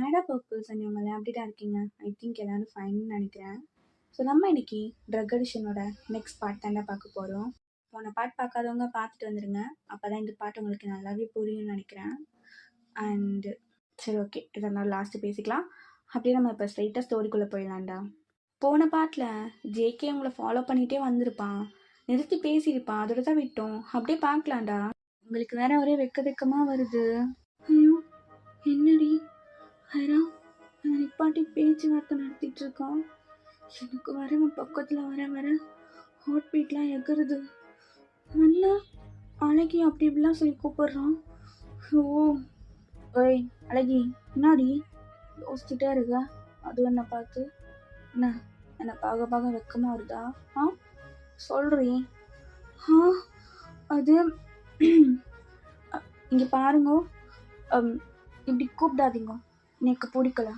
Canada பர்பிள்ஸ் இவங்கெல்லாம் எப்படி தான் இருக்கீங்க? ஐ திங்க் எல்லாரும் ஃபைன்னு நினைக்கிறேன். ஸோ நம்ம இன்னைக்கு ட்ரக் அடிஷனோட நெக்ஸ்ட் பார்ட் தானே பார்க்க போகிறோம். போன பார்ட் பார்க்காதவங்க பார்த்துட்டு வந்துடுங்க. அப்போ தான் இந்த பார்ட் உங்களுக்கு நல்லாவே புரியும்னு நினைக்கிறேன். அண்டு சரி, ஓகே, இதை நான் லாஸ்ட்டு பேசிக்கலாம். அப்படியே நம்ம இப்போ ஸ்ட்ரைட்டாக ஸ்டோரிக்குள்ளே போயிடலாம்டா. போன பார்ட்டில் ஜேகே உங்களை ஃபாலோ பண்ணிகிட்டே வந்திருப்பான், நிறுத்தி பேசியிருப்பான், அதோட தான் விட்டோம். அப்படியே பார்க்கலாம்டா. உங்களுக்கு வேற ஒரே வெக்கமாக வருது. ஐயோ என்னடி ஹைரா, நான் நிப்பாட்டி பேச்சுவார்த்தை நடத்திட்டு இருக்கான். எனக்கு வர பக்கத்தில் வர ஹார்ட் பீட்லாம் எகுறுது. நல்லா அழகி அப்படி இப்படிலாம் சொல்லி கூப்பிடுறான். ஓ ஓய் அழகி, என்னாடி யோசிச்சுட்டே இருக்க? அது என்ன பார்த்து என்னை பார்க்க வெக்கமாக வருதா? சொல்றீ? அது இங்கே பாருங்க, இப்படி கூப்பிடாதீங்க, எனக்கு பிடிக்கல.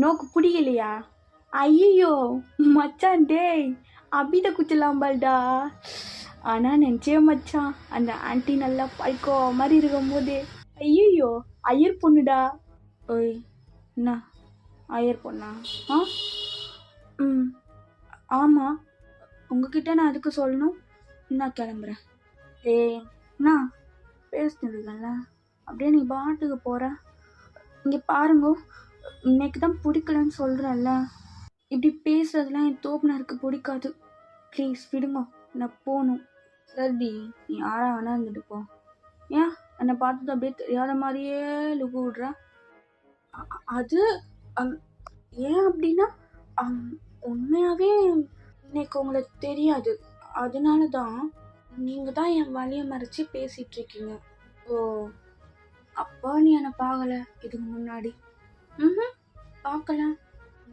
நோக்கு பிடிக்கலையா? ஐயோ மச்சான், டேய் அபித குச்சலாம்பால்டா. ஆனால் நினச்சே மச்சான், அந்த ஆன்டி நல்லா பைக்கோ மாதிரி இருக்கும் போதே ஐயோ ஐயர் பொண்ணுடா. ஓய் என்ன ஐயர் பொண்ணா? ஆமாம், உங்ககிட்ட நான் அதுக்கு சொல்லணும். நான் கிளம்புறேன். நான் பேசினதுல அப்படியே நீ பாட்டுக்கு போகிற. இங்கே பாருங்க, இன்னைக்கு தான் பிடிக்கலன்னு சொல்கிறேன்ல. இப்படி பேசுறதுலாம் என் தோப்புனருக்கு பிடிக்காது. ப்ளீஸ் விடுங்க, நான் போகணும். சரிடி, நீ யாரா வேணா இருந்துட்டு போ. ஏன் என்னை பார்த்துட்டு அப்படியே தெரியாத மாதிரியே லுக்கு விடுற? அது ஏன் அப்படின்னா, உண்மையாகவே இன்னைக்கு உங்களுக்கு தெரியாது, அதனால தான் நீங்கள் தான் என் வழியை மறைச்சி பேசிகிட்டு இருக்கீங்க. ஓ, அப்போ நீ என்னை பார்க்கல இதுக்கு முன்னாடி? பார்க்கல.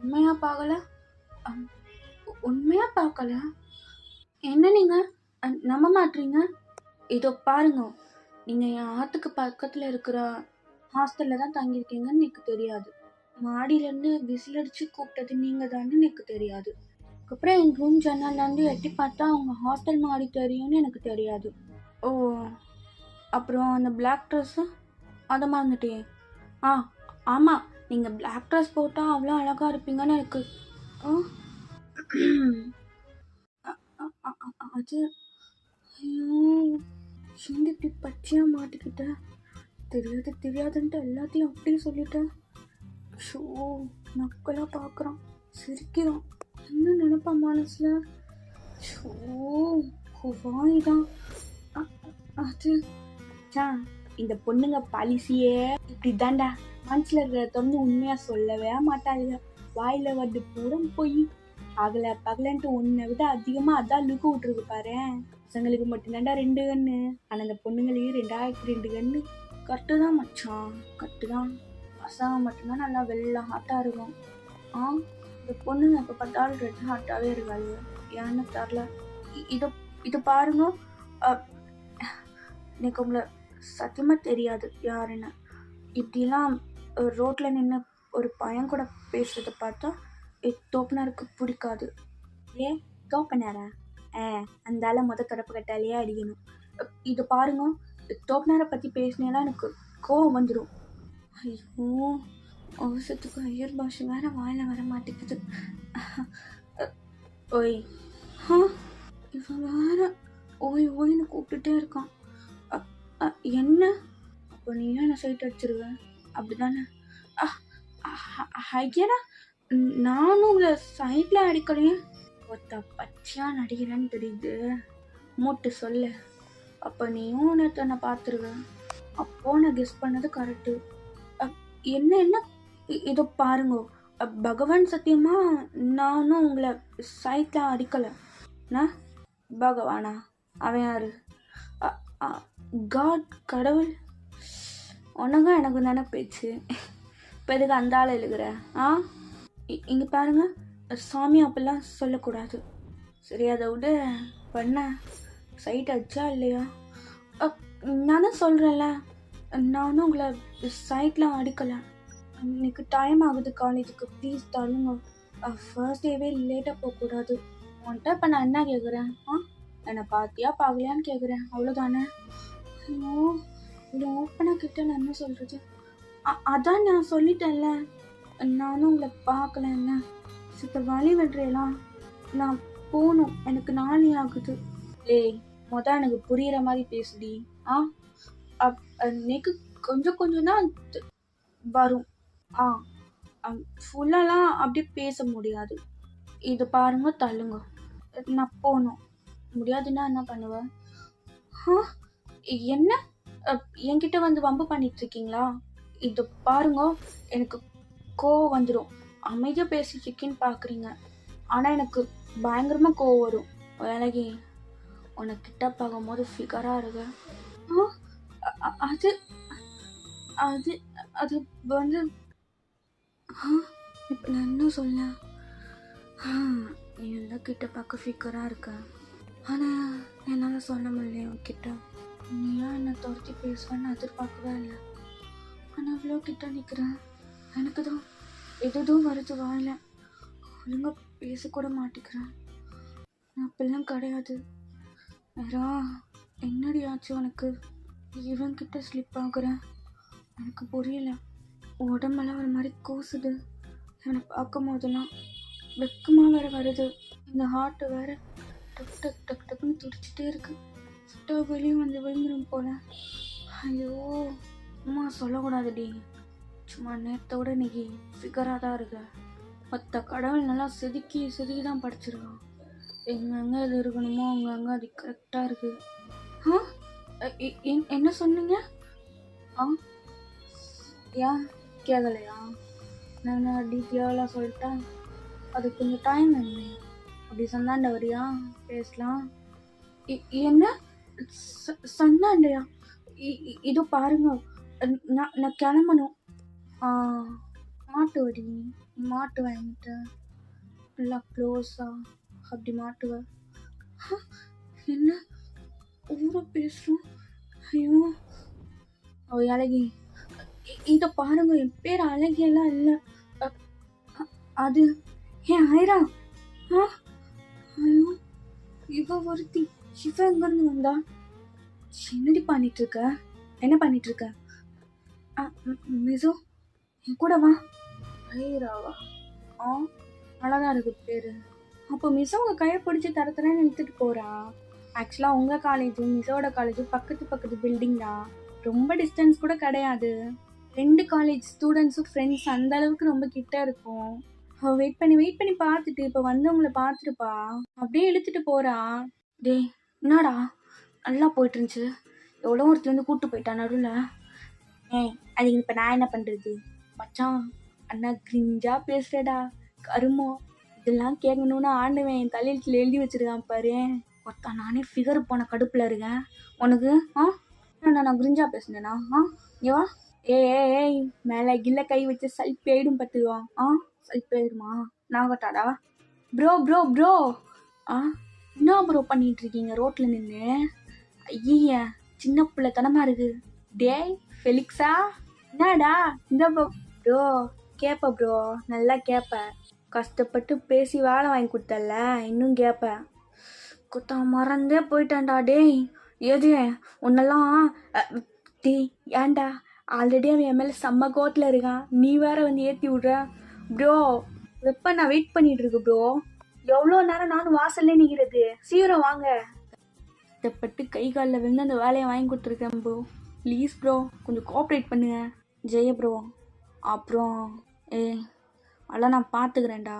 உண்மையாக பார்க்கல? உண்மையாக பார்க்கல. என்ன நீங்கள் நம்ப மாட்டீங்க? இதோ பாருங்க, நீங்கள் என் ஆற்றுக்கு பக்கத்தில் இருக்கிற ஹாஸ்டலில் தான் தங்கியிருக்கீங்கன்னு எனக்கு தெரியாது. மாடியிலேருந்து விசில் அடித்து கூப்பிட்டது நீங்கள் தானே எனக்கு தெரியாது. அதுக்கப்புறம் என் ரூம் ஜன்னல்லேருந்து எட்டி பார்த்தா அவங்க ஹாஸ்டல் மாடி தெரியும்னு எனக்கு தெரியாது. ஓ, அப்புறம் அந்த பிளாக் ட்ரெஸ்ஸு அதை மறந்துட்டே. ஆமாம், நீங்கள் பிளாக் ட்ரெஸ் போட்டால் அவ்வளோ அழகாக இருப்பீங்கன்னு எனக்கு. அது ஐயோ, சிந்தி இப்படி பச்சையாக மாட்டிக்கிட்ட. தெரியாதுன்ட்டு எல்லாத்தையும் அப்படியே சொல்லிட்டேன். ஷோ, நக்கலாக பார்க்குறான், சிரிக்கிறான். என்ன நினைப்பான் மனசில்? ஷோ, வாய்தான் அது. இந்த பொண்ணுங்க பாலிசியே இப்படி தாண்டா. மனசில் இருக்கிறத உண்மையாக சொல்லவே மாட்டாங்க. வாயில் வந்து பூரம் போய் பகலன்ட்டு உன்னை விட அதிகமாக அதான் லுக்கு விட்டுருக்கு பாரு. பசங்களுக்கு மட்டும்தாண்டா 2 கண்ணு, ஆனால் அந்த பொண்ணுங்களையும் 2002 கண்ணு. கரெக்டு தான் மச்சான், கரெக்டு தான். பசங்க மட்டும்தான் நல்லா வெள்ளை ஹாட்டாக இருக்கும். இந்த பொண்ணுங்க எப்போ பார்த்தாலும் ரெட் ஹாட்டாகவே இருக்காது, ஏன்னு தெரில. இது பாருங்க, எனக்கு உங்களை சத்தியமாக தெரியாது யாருன்னு. இப்படிலாம் ரோட்டில் நின்று ஒரு பையன் கூட பேசுகிறத பார்த்தா தோப்பனாருக்கு பிடிக்காது. ஏன் தோப்பனாரா? அந்த ஆளை தொடப்பு கட்டாலேயே அடிக்கணும். இது பாருங்க, தோப்பனாரை பற்றி பேசினேலாம் எனக்கு கோவம் வந்துடும். ஐயோ, அவசரத்துக்கு ஐயர் பாஷை வேற வாயில் வர மாட்டேங்குது. ஓய் இவன் வேற ஓய்னு கூப்பிட்டுட்டே இருக்கான். என்ன? அப்போ நீயும் என்ன சைட் அடிச்சிருவேன் அப்படிதானே? ஐயனா, நானும் உங்களை சைட்டில் அடிக்கலையே. ஒருத்த பச்சையாக நடிக்கிறேன்னு தெரியுது, மூட்டு சொல்லு. அப்போ நீயும் உன்னை பார்த்துருவேன். அப்போ நான் கெஸ் பண்ணது கரெக்டு. என்ன இதோ பாருங்க, பகவான் சத்தியமா நானும் உங்களை சைட்டில் அடிக்கலை. நான் பகவானா? அவன் யாரு? காட், கடவுள். உனக்கும் எனக்கு தானே பேச்சு. இப்போ எதுக்கு அந்த ஆள் எழுதுகிற? இங்கே பாருங்க, சாமி அப்படிலாம் சொல்லக்கூடாது. சரி, அதை விட பண்ண சைட் அடிச்சா இல்லையா? நானும் சொல்கிறேன்ல, நானும் உங்களை சைட்டில் அடிக்கலை. இன்னைக்கு டைம் ஆகுது காலேஜுக்கு, ப்ளீஸ் தள்ளுங்க. ஃபர்ஸ்ட் டேவே லேட்டாக போகக்கூடாது. உன்கிட்ட இப்போ நான் என்ன கேட்குறேன்? என்னை பார்த்தியா பார்க்கலையான்னு கேட்குறேன், அவ்வளோதானே? ஐயோ, இவ்வளோ ஓப்பனாக கிட்ட நான் என்ன சொல்கிறது? அதான் நான் சொல்லிட்டேன்ல, நானும் உங்களை பார்க்கலங்க. சித்த வழி விடுறேலாம், நான் போகணும், எனக்கு நாளை ஆகுது. ஏய் எனக்கு புரியுற மாதிரி பேசுடி. எனக்கு கொஞ்சம் கொஞ்சம் தான் வரும். ஃபுல்லாலாம் அப்படியே பேச முடியாது. இது பாருங்க, தள்ளுங்க, நான் போகணும். முடியாதுன்னா என்ன பண்ணுவேன்? என்ன என்கிட்ட வந்து வம்பு பண்ணிட்டு இருக்கீங்களா? இது பாருங்க, எனக்கு கோவம் வந்துடும். அமைதியாக பேசிட்டு இருக்கேன்னு பார்க்குறீங்க, ஆனால் எனக்கு பயங்கரமாக கோவம் வரும். வேலைக்கு உனக்கிட்ட பார்க்கும்போது ஃபிகராக இருக்கு. அது அது அது வந்து இப்போ நான் என்ன சொல்ல, எல்லாம் கிட்ட பார்க்க ஃபிகராக இருக்க, ஆனால் என்னால் சொல்ல முடியல உன்கிட்ட. நீயா என்னை துரத்தி பேசுவேன்னு எதிர்பார்க்கவே இல்லை, ஆனால் அவ்வளோ கிட்ட நிற்கிறேன். எனக்கு தான் எதுவும் வருது வாயில, ஒழுங்காக பேசக்கூட மாட்டேங்கிறேன். நான் அப்படிலாம் கிடையாது. வேறா என்னடி ஆச்சு உனக்கு? இவன்கிட்ட ஸ்லிப் ஆகுறேன், எனக்கு புரியல. உடம்பெல்லாம் ஒரு மாதிரி கூசுது, இவனை பார்க்கும் போதெல்லாம் வெக்கமாக வேற வருது. இந்த ஹார்ட் வேற டக் டக் டக் டக்குன்னு துடிச்சிட்டே இருக்கு. ஸ்டவ் வெளியே வந்து விழுந்துடும் போல. ஐயோ அம்மா, சொல்லக்கூடாதுடி. சும்மா நேரத்தோட இன்னைக்கு ஃபிகராக தான் இருக்கு. மற்ற கடவுள் நல்லா செதுக்கி தான் படிச்சிருக்கான். எங்கெங்கே இது இருக்கணுமோ அங்கங்கே அது கரெக்டாக இருக்கு. என்ன சொன்னீங்க? ஏன் கேட்கலையா? நான் டீட்டெயிலாக சொல்லிட்டேன். அது கொஞ்சம் டைம் என்ன, அப்படி சந்தாண்ட வரியா பேசலாம். என்ன சந்தாண்டையா? இதோ பாருங்க, நான் கிளம்பணும். மாட்டுவடி, மாட்டுவேன். என்கிட்ட நல்லா க்ளோஸா அப்படி மாட்டுவேன். என்ன ஊரை பேசுகிறோம்? ஐயோ அழகி, இதை பாருங்க, என் பேர் அழகியெல்லாம் இல்லை, அது ஏன் ஐரா. ஐயோ இவ ஒருத்தி, இவ எங்கேருந்து வந்தா? என்னடி பண்ணிட்டு இருக்க? என்ன பண்ணிட்டு இருக்க? மிசோ என் கூட வா. ஐராவா? நல்லாதான் இருக்கு பேரு. அப்போ மிஸ் உங்க கையை பிடிச்சி தரத்துறேன்னு இழுத்துட்டு போறா. ஆக்சுவலாக உங்கள் காலேஜும் மிஸ்ஸோட காலேஜும் பக்கத்து பில்டிங் தான், ரொம்ப டிஸ்டன்ஸ் கூட கிடையாது. 2 காலேஜ் ஸ்டூடெண்ட்ஸும் ஃப்ரெண்ட்ஸ் அந்த அளவுக்கு ரொம்ப கிட்ட இருக்கும். வெயிட் பண்ணி பார்த்துட்டு இப்போ வந்தவங்களை பார்த்துருப்பா, அப்படியே இழுத்துட்டு போறா. டேய் என்னடா, நல்லா போயிட்டு இருந்துச்சு, எவ்வளோ ஒருத்தி வந்து கூப்பிட்டு போயிட்டா நடுவில். அதுக்கு இப்போ நான் என்ன பண்ணுறது? மச்சான் அண்ணா கிரிஞ்சா பேசுறடா, கருமோ, இதெல்லாம் கேட்கணும்னு ஆண்டவன் என் தலையில் எழுதி வச்சிருக்கான் பாரு. ஒருத்தா நானே ஃபிகர் போன கடுப்பில் இருக்கேன். உனக்கு நான் கிரிஞ்சா பேசுனேனா? ஏவா ஏய் மேலே கில்ல கை வச்சு சல்பேடும் பத்துவான். சல்பேடுமா நாகட்டாடா? ப்ரோ என்ன ப்ரோ பண்ணிட்டு இருக்கீங்க ரோட்டில் நின்று? ஐய சின்ன பிள்ளைத்தனமா இருக்கு. டேய் ஃபெலிக்ஸா, என்னடா இந்த ப்ரோ? கேப்ப ப்ரோ, நல்லா கேப்ப. கஷ்டப்பட்டு பேசி வேலை வாங்கி கொடுத்தல, இன்னும் கேட்பேன். குத்தா மறந்தே போயிட்டான்டா. டேய் எது உன்னெல்லாம் டீ ஏன்டா? ஆல்ரெடி அவன் என் மேலே செம்ம கோட்டில் இருக்கான், நீ வேற வந்து ஏற்றி விட்ற ப்ரோ. எப்போ நான் வெயிட் பண்ணிட்டு இருக்கு ப்ரோ, எவ்வளோ நேரம் நானும் வாசல்லே நிற்கிறது, சீக்கிரம் வாங்க. கஷ்டப்பட்டு கை காலில் விழுந்து அந்த வேலையை வாங்கி கொடுத்துருக்கேன் ப்ரோ, ப்ளீஸ் ப்ரோ கொஞ்சம் கோஆப்ரேட் பண்ணுங்க. ஜெய ப்ரோ அப்புறம் அதெல்லாம் நான் பார்த்துக்கிறேன்டா,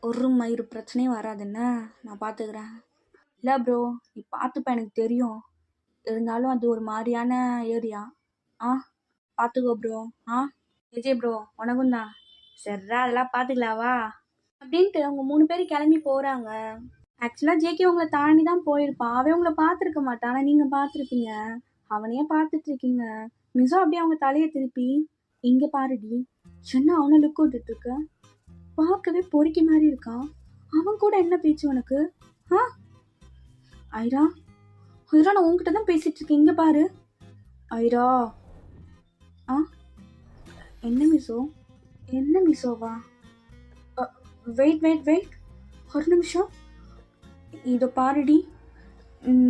ஒரு மயிறு பிரச்சனையும் வராதுன்னு நான் பார்த்துக்கிறேன். இல்லை ப்ரோ நீ பார்த்துப்ப, எனக்கு தெரியும், இருந்தாலும் அது ஒரு மாதிரியான ஏரியா. பார்த்துக்கோ ப்ரோ. விஜய் ப்ரோ உனக்கும் தான். சரிடா அதெல்லாம் பார்த்துக்கலாவா அப்படின்ட்டு அவங்க 3 பேர் கிளம்பி போகிறாங்க. ஆக்சுவலாக ஜேகே உங்களை தாண்டி தான் போயிருப்பான், அவன் உங்களை பார்த்துருக்க மாட்டான், ஆனால் நீங்கள் பார்த்துருப்பீங்க, அவனையே பார்த்துட்ருக்கீங்க. மிசோ அப்படியே அவங்க தலையை திருப்பி, இங்கே பாருடி, என்ன அவனை லுக் விட்டுட்ருக்க, பார்க்கவே பொறுக்கி மாதிரி இருக்கான், அவன் கூட என்ன பேச்சு உனக்கு? ஐரா நான் உங்ககிட்ட தான் பேசிட்டு இருக்கேன், இங்கே பாரு. ஐரா என்ன மிசோவா? வெயிட் ஒரு நிமிஷம். இதை பாருடி,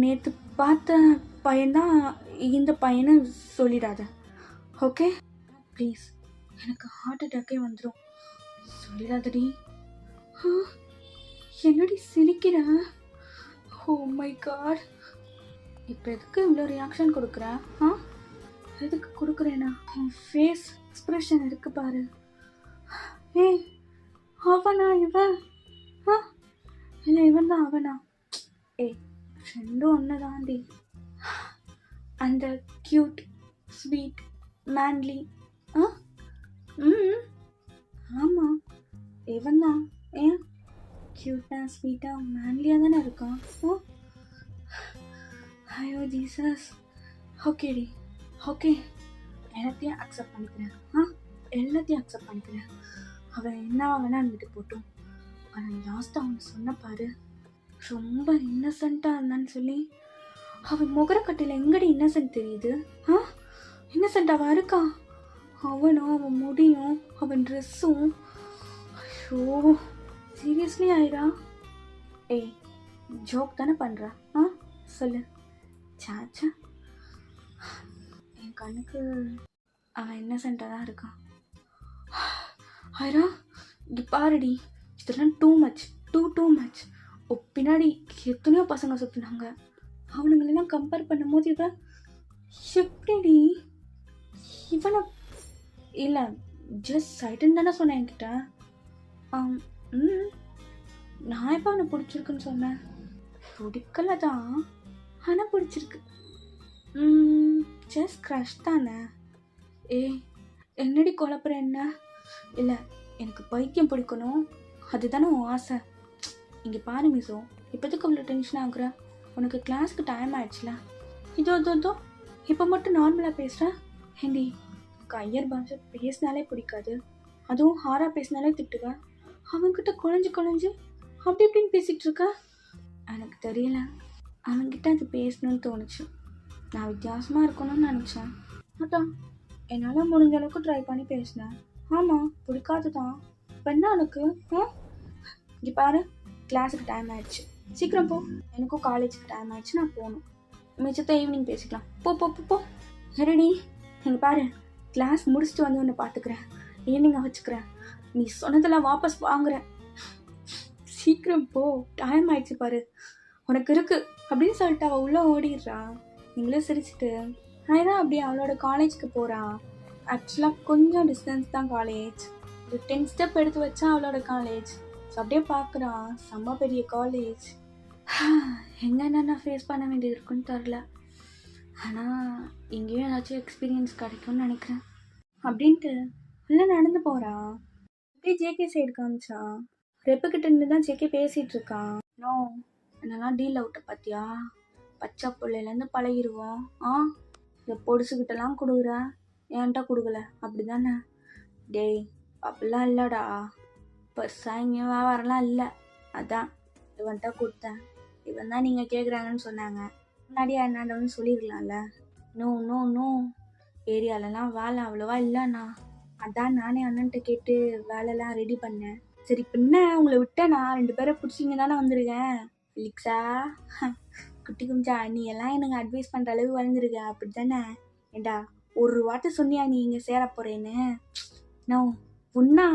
நேற்று பார்த்த பையன்தான் இந்த பையனை சொல்லிடாத, ஓகே? ப்ளீஸ், எனக்கு ஹார்ட் அட்டாக்கே வந்துடும். சொல்லிடாதடி. ஆ, என்னடி சிரிக்கிற? Oh my god. இப்போ எதுக்கு இவ்வளோ ரியாக்ஷன் கொடுக்குற? ஆ, எதுக்கு கொடுக்குறேன்னா உன் ஃபேஸ் எக்ஸ்ப்ரெஷன் இருக்கு பாரு. ஏய், அவனா இவன்? ஆ, இல்லை இவன் தான் அவனா? ஏய், ரெண்டும் ஒன்று தாண்டி. அந்த க்யூட், ஸ்வீட், மேன்லி. ஆ, ம், ஆமாம், இவன் தான். ஏன் க்யூட்டாக ஸ்வீட்டாக மேன்லியாக தானே இருக்கான். ஓ, ஐயோ ஜீசஸ். ஓகேடி, ஓகே, எல்லாத்தையும் அக்செப்ட் பண்ணிக்கிறேன். எல்லாத்தையும் அக்செப்ட் பண்ணிக்கிறேன். அவன் என்னவா வேணா இருந்துட்டு போட்டோம். ஆனால் லாஸ்ட்டாக அவன் சொன்ன பாரு, ரொம்ப இன்னசென்ட்டாக இருந்தான்னு சொல்லி. அவன் முகரக்கட்டையில் எங்கடி இன்னசென்ட் தெரியுது? இன்னசென்ட் அவன் இருக்கா? அவனும் அவன் முடியும் அவன் ட்ரெஸ்ஸும். ஐயோ, சீரியஸ்லி ஆயிரா? ஏய், ஜோக் தானே பண்ணுறா? சொல்லு. சாச்சா, என் கண்ணுக்கு அவன் இன்னசென்ட்டாக தான் இருக்கான். ஆயிரா, இங்கே பாருடி, இதெல்லாம் டூ மச், டூ மச். பின்னாடி எத்தனையோ பசங்க சுற்றுனாங்க. அவனுங்களெல்லாம் கம்பேர் பண்ணும்போது இவன் எப்படிடி? இவனை இல்லை, ஜஸ்ட் சைட்டுன்னு தானே சொன்னேன் என்கிட்ட. நான் எப்போ அவனை பிடிச்சிருக்குன்னு சொன்னேன்? பிடிக்கல தான், ஆனால் பிடிச்சிருக்கு. ஜஸ்ட் க்ரஷ் தானே. ஏய், என்னடி குழப்புற என்ன? இல்லை, எனக்கு பைத்தியம் பிடிக்கணும், அதுதானே உன் ஆசை. இங்கே பாரு மிசோ, இப்போதுக்கு அவ்வளோ டென்ஷன் ஆகுற? உனக்கு கிளாஸுக்கு டைம் ஆயிடுச்சுல. இதோ இப்போ மட்டும் நார்மலாக பேசுகிறேன். ஏண்டி, எனக்கு ஐயர் பாஷை பேசினாலே பிடிக்காது, அதுவும் ஹாரா பேசினாலே திட்டுவேன். அவன்கிட்ட குழஞ்சு அப்படி இப்படின்னு பேசிகிட்டு இருக்க. எனக்கு தெரியல, அவன்கிட்ட அது பேசணும்னு தோணுச்சு. நான் வித்தியாசமாக இருக்கணும்னு நினச்சேன். அதான் என்னால் முடிஞ்ச அளவுக்கு ட்ரை பண்ணி பேசினேன். ஆமாம், பிடிக்காது தான். இப்போ என்ன உனக்கு? இங்கே பாரு, கிளாஸுக்கு டைம் ஆயிடுச்சு, சீக்கிரம் போ. எனக்கும் காலேஜுக்கு டைம் ஆயிடுச்சு, நான் போகணும். மிச்சத்தை ஈவினிங் பேசிக்கலாம். போ. சரிடி, இங்கே பாரு, கிளாஸ் முடிச்சுட்டு வந்து உன்னை பார்த்துக்கிறேன், ஈவினிங்காக வச்சுக்கிறேன். நீ சொன்னதெல்லாம் வாபஸ் வாங்குறேன். சீக்கிரம் போ, டைம் ஆயிடுச்சு பாரு, உனக்கு இருக்கு அப்படின்னு சொல்லிட்டு அவள் உள்ளே ஓடிடுறா. நீங்களே சிரிச்சுட்டு நான் அப்படி அவளோட காலேஜுக்கு போகிறா. ஆக்சுவலாக கொஞ்சம் டிஸ்டன்ஸ் தான் காலேஜ். ஒரு 10 ஸ்டெப் எடுத்து வச்சா அவளோட காலேஜ். ஸோ அப்படியே பார்க்குறான், செம்ம பெரிய காலேஜ். என்னென்ன ஃபேஸ் பண்ண வேண்டியது இருக்குன்னு தெரில. ஆனால் எங்கேயும் ஏதாச்சும் எக்ஸ்பீரியன்ஸ் கிடைக்கும்னு நினைக்கிறேன் அப்படின்ட்டு உள்ளே நடந்து போகிறா. அப்படியே ஜேகே சைடு காமிச்சா. ரெப்புக்கிட்ட இருந்து தான் ஜேகே பேசிகிட்டு இருக்கான். நோ, என்னெல்லாம் டீல் அவுட்டை பார்த்தியா? பச்சை பிள்ளையிலேருந்து பழகிடுவோம். இந்த பொடிசுக்கிட்டலாம் கொடுக்குற, ஏன்ட்டா கொடுக்கல அப்படி தானே? டேய், அப்படிலாம் இல்லைடா, பெருசாக இங்கே வியாபாரம்லாம் இல்லை. அதான் இவன்ட்டா கொடுத்தேன். இவன் தான் நீங்கள் கேட்குறாங்கன்னு சொன்னாங்க. முன்னாடியே என்னாண்டவன்னு சொல்லிடலாம்ல. நோ, ஏரியாலலாம் வேலை அவ்வளோவா இல்லைண்ணா. அதான் நானே அண்ணன்ட்ட கேட்டு வேலைலாம் ரெடி பண்ணேன். சரி, பின்ன உங்களை விட்டேண்ணா, 2 பேரை பிடிச்சிங்க தானே வந்திருக்கேன். ஃபிலிக்ஸா, குட்டி குஞ்சா, நீ எல்லாம் எனக்கு அட்வைஸ் பண்ணுற அளவு வளர்ந்துருக்க அப்படி தானே? ஏண்டா, ஒரு வார்த்தை சொன்னியா நீ இங்கே சேர போகிறேன்னு? நான் உன்னா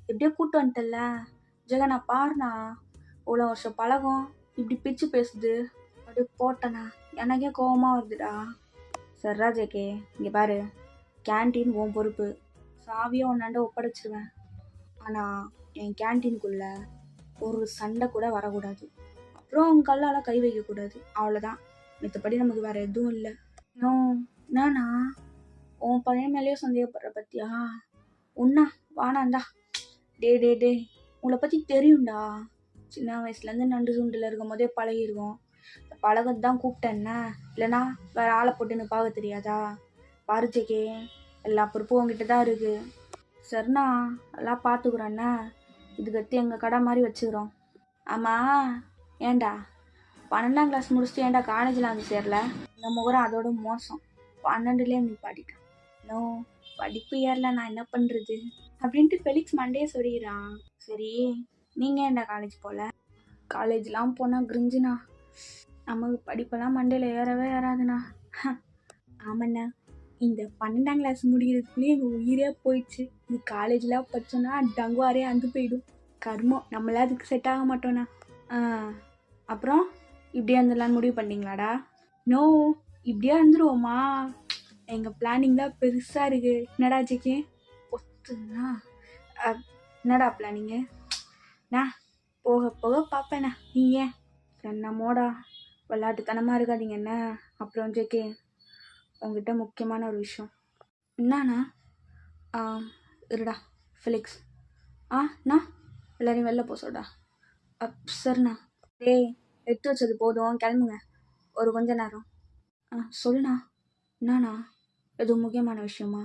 எப்படியோ கூட்டு வந்துட்டல. ஜெகனா பாருண்ணா, இவ்வளோ வருஷம் பழகம் இப்படி பிச்சு பேசுது. அப்படியே போட்டேண்ணா, எனக்கே கோபமாக வருதுடா. சரிடா ஜேகே, இங்கே பாரு, கேன்டீன் உன் பொறுப்பு, சாவியை ஒன்னாண்ட ஒப்படைச்சிருவேன். ஆனால் என் கேன்டீனுக்குள்ளே ஒரு சண்டை கூட வரக்கூடாது. அப்புறம் அவங்க கல்லால் கை வைக்கக்கூடாது, அவ்வளோதான். மற்றபடி நமக்கு வேறு எதுவும் இல்லை. நானா உன் பையன் மேலேயே சந்தேகப்படுற பற்றியா? உன்னா வானாண்டா. டே உங்களை பற்றி தெரியும்டா. சின்ன வயசுலேருந்து நண்டு சுண்டில் இருக்கும் போதே பழகிருக்கோம். பழகிறது தான் கூப்பிட்டேன்னா, இல்லைனா வேறு ஆளை போட்டுன்னு பார்க்க தெரியாதா? பாருச்சேக்கே, எல்லா பொறுப்பும் உங்ககிட்ட தான் இருக்குது. சரிண்ணா, எல்லாம் பார்த்துக்குறோண்ணா. இதுக்கடுத்து எங்கள் கடை மாதிரி வச்சுக்கிறோம். ஆமாம், ஏண்டா 12ஆம் கிளாஸ் முடிச்சுட்டு ஏன்டா காலேஜில் வந்து சேரல? இந்த முகரம் அதோட மோசம், 12லேயே நீ பாடிட்டான். படிப்பு ஏறல, நான் என்ன பண்ணுறது அப்படின்ட்டு ஃபெலிக்ஸ் மண்டையே சொல்லிடுறான். சரி, நீங்கள் ஏன்டா காலேஜ் போகல? காலேஜ்லாம் போனால் கிரிஞ்சுண்ணா, நமக்கு படிப்பெல்லாம் மண்டையில் ஏறவே ஏறாதுண்ணா. ஆமாண்ணா, இந்த 12ஆம் கிளாஸ் முடிகிறதுக்குள்ளேயே எங்கள் உயிரே போயிடுச்சு. இது காலேஜில் படித்தோன்னா டங்குவாரே அந்து போயிடும். கர்மம், நம்மளே அதுக்கு செட் ஆக மாட்டோண்ணா. அப்புறம் இப்படியே இருந்துடலான்னு முடிவு பண்ணிங்களாடா? நோ, இப்படியே இருந்துருவோமா? எங்கள் பிளானிங் தான் பெருசாக இருக்குது. என்னடா ஜெக்கே ஒத்துண்ணா? என்னடா பிளானிங்கு? நான் போக போக பார்ப்பேண்ணா. நீ ஏன் என்னமோடா விளையாட்டுத்தனமாக இருக்காதீங்க என்ன? அப்புறம் ஜெக்கே, உங்ககிட்ட முக்கியமான ஒரு விஷயம். என்னண்ணா? இருடா ஃபிலிக்ஸ். நான் எல்லாரையும் வெளில போக சொல்டா. சரிண்ணா. டேய், எடுத்து வச்சது போதும், கிளம்புங்க ஒரு கொஞ்ச நேரம். சொல்லுண்ணா. என்னண்ணா? எதுவும் முக்கியமான விஷயமா?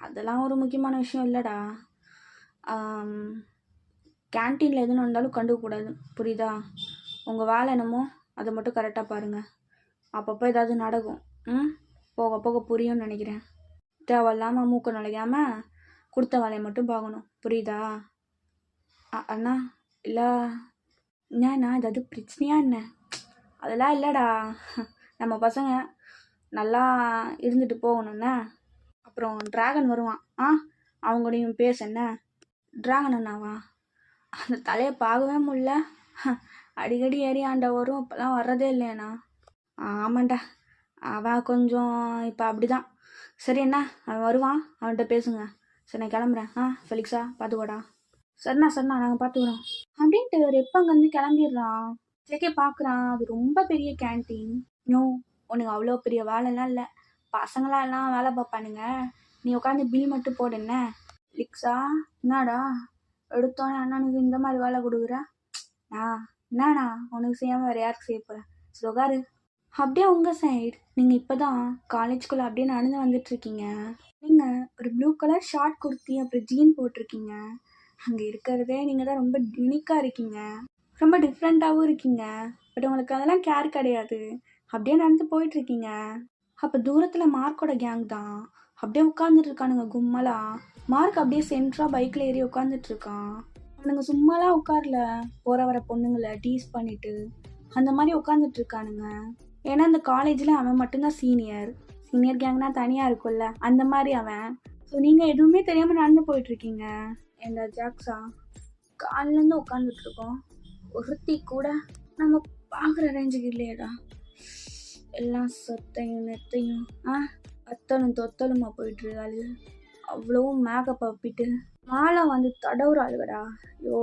அதெல்லாம் ஒரு முக்கியமான விஷயம் இல்லைடா. கேன்டீனில் எதுன்னு வந்தாலும் கண்டுக்கக்கூடாது, புரியுதா? உங்கள் வேலை என்னமோ அதை மட்டும் கரெக்டாக பாருங்கள். அப்பப்போ ஏதாவது நடக்கும். போக போக புரியும்னு நினைக்கிறேன். தேவையில்லாமல் மூக்க நுழைக்காமல் கொடுத்த வேலையை மட்டும் பார்க்கணும், புரியுதா? அண்ணா இல்லை, என்னண்ணா ஏதாவது பிரச்சனையா என்ன? அதெல்லாம் இல்லைடா, நம்ம பசங்க நல்லா இருந்துட்டு போகணுண்ணே. அப்புறம் ட்ராகன் வருவான், அவங்களையும் பேச என்ன? ட்ராகன் அண்ணாவா? அந்த தலையை பார்க்கவே முடியல. அடிக்கடி ஏறி ஆண்டா வரும், இப்போலாம் வர்றதே இல்லையாண்ணா. ஆமாண்டா, அவன் கொஞ்சம் இப்போ அப்படிதான். சரி என்ன, அவன் வருவான், அவன்கிட்ட பேசுங்க. சரி நான் கிளம்புறேன். ஃபெலிக்ஸா பார்த்துக்கோடா. சரிண்ணா நாங்கள் பார்த்துக்குறோம் அப்படின்ட்டு ஒரு எப்போ அங்கேருந்து கிளம்பிடுறான். ஜேகே பார்க்குறான், அது ரொம்ப பெரிய கேன்டீன். உனக்கு அவ்வளோ பெரிய வேலைலாம் இல்லை, பசங்களாம் எல்லாம் வேலை பார்ப்பானுங்க, நீ உட்காந்து பில் மட்டும் போடு என்ன? ஃபெலிக்ஸா என்னடா எடுத்தோன்னே அண்ணனுக்கு இந்த மாதிரி வேலை கொடுக்குற? என்னண்ணா உனக்கு செய்யாமல் வேறு யாருக்கு செய்ய போகிறேன்? சுகாரு. அப்படியே உங்கள் சைடு நீங்கள் இப்போ தான் காலேஜ்குள்ளே அப்படியே நடந்து வந்துட்டுருக்கீங்க. நீங்கள் ஒரு ப்ளூ கலர் ஷார்ட் குர்த்தி அப்புறம் ஜீன் போட்டிருக்கீங்க. அங்கே இருக்கிறதே நீங்கள் தான் ரொம்ப யூனிக்காக இருக்கீங்க, ரொம்ப டிஃப்ரெண்ட்டாகவும் இருக்கீங்க. பட் உங்களுக்கு அதெல்லாம் கேர் கிடையாது. அப்படியே நடந்து போயிட்டுருக்கீங்க. அப்போ தூரத்தில் மார்க்கோட கேங் தான் அப்படியே உட்காந்துட்டு இருக்கானுங்க கும்மலா. மார்க் அப்படியே சென்ட்ராக பைக்கில் ஏறி உட்காந்துட்ருக்கான். அவனுங்க சும்மாலாம் உட்காரல, போகிற வர பொண்ணுங்களை டீஸ் பண்ணிட்டு அந்த மாதிரி உட்காந்துட்டு இருக்கானுங்க. ஏன்னா அந்த காலேஜில் அவன் மட்டும்தான் சீனியர் கேங்னா தனியாக இருக்கும்ல, அந்த மாதிரி அவன். ஸோ நீங்கள் எதுவுமே தெரியாமல் நடந்து போயிட்டுருக்கீங்க. எந்த ஜாக்ஸா காலிலேருந்து உட்காந்துட்ருக்கோம், ஒருத்தி கூட நம்ம பார்க்குற ரேஞ்சுக்கு இல்லையடா. எல்லாம் சொத்தையும் நெத்தையும் அத்தலும் தொத்தலுமா போயிட்டுருக்காளு. அவ்வளவும் மேக்கப் அப்பிட்டு மாலை வந்து தடவுறாளுகடா. ஐயோ,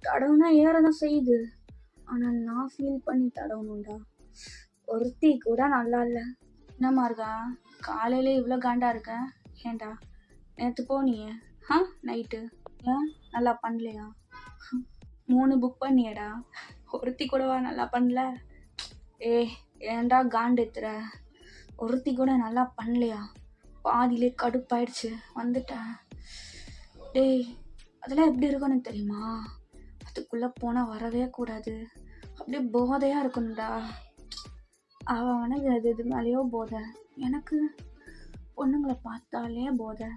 தடவுனா ஏறதான் செய்யுது, ஆனால் நான் ஃபீல் பண்ணி தடவணும்டா. ஒருத்தி கூட நல்லா இல்லை. என்னம்மா இருக்கா காலையில இவ்வளோ காண்டா இருக்க? ஏன்டா நேற்று போனியே நைட்டு, ஏன் நல்லா பண்ணலையா? 3 புக் பண்ணியடா, ஒருத்தி கூடவா நல்லா பண்ணல? ஏன்டா காண்டெத்துற? ஒருத்தி கூட நல்லா பண்ணலையா? பாதியிலே கடுப்பாயிடுச்சு, வந்துட்டேன். அதெல்லாம் எப்படி இருக்கும்னு தெரியுமா? அதுக்குள்ளே போனால் வரவே கூடாது, அப்படியே போதையாக இருக்கணும்டா. அவனுக்கு அது இது மேலேயோ போதை, எனக்கு பொண்ணுங்களை பார்த்தாலே போதை.